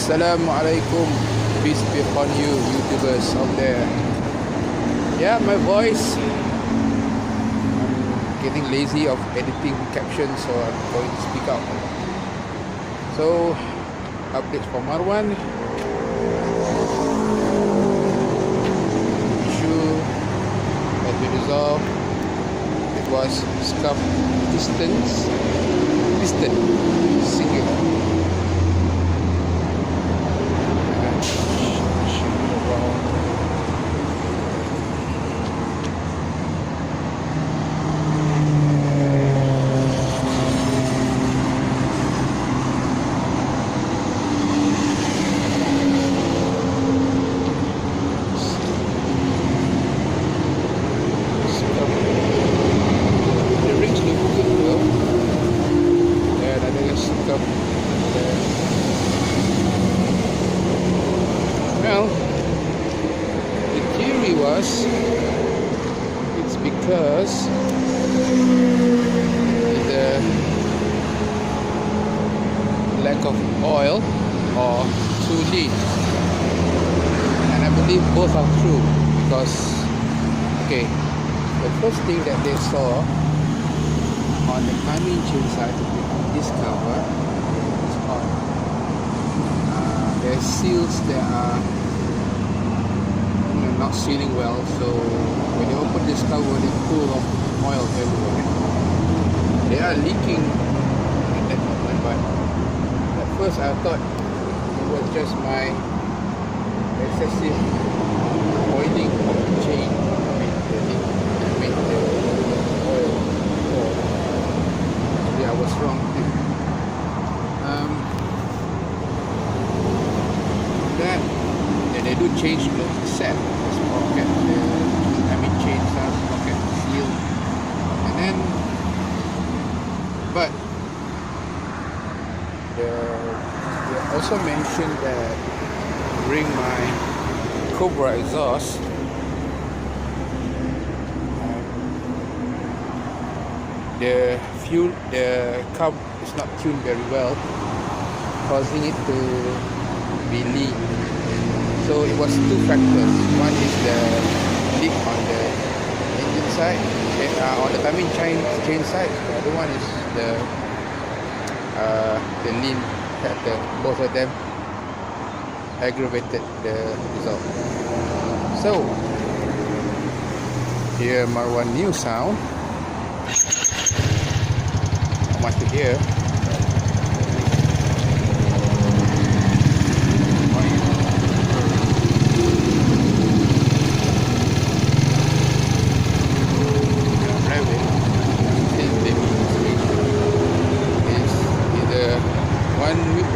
Assalamualaikum. Peace be upon you, YouTubers out there. Yeah, my voice. I'm getting lazy of editing captions, so I'm going to speak out. So, updates for Marwan. Issue has been resolved. It was scuff piston, singular. Well, the theory was it's because the lack of oil or too lean, and I believe both are true because the first thing that they saw on the timing chain side to discover is oil. There's seals that are not sealing well, so when you open this cover, they pull off oil everywhere. They are leaking at that moment, but at first I thought it was just my excessive oiling of the chain that made the oil pour. Actually, I was wrong. Then they do change the set, the sprocket, chain sprocket seal, and then but they also mentioned that during my Cobra exhaust, the carb is not tuned very well, causing it to be leak. So it was two factors. One is the leak on the engine side, on the timing chain side. The other one is the lean factor. Both of them aggravated the result. So here Marwan new sound. Not much to hear.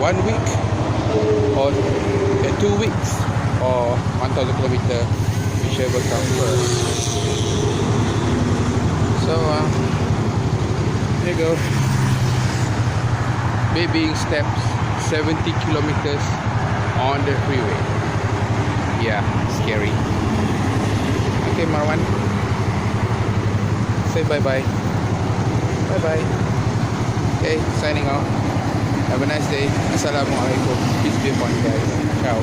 One week or 2 weeks or 1,000 kilometers, whichever comes first. So there you go, babying steps, 70 kilometers on the freeway. Yeah, scary. Okay, Marwan, say bye bye. Okay, signing off. Have a nice day. Assalamualaikum. Peace be upon you guys. Ciao.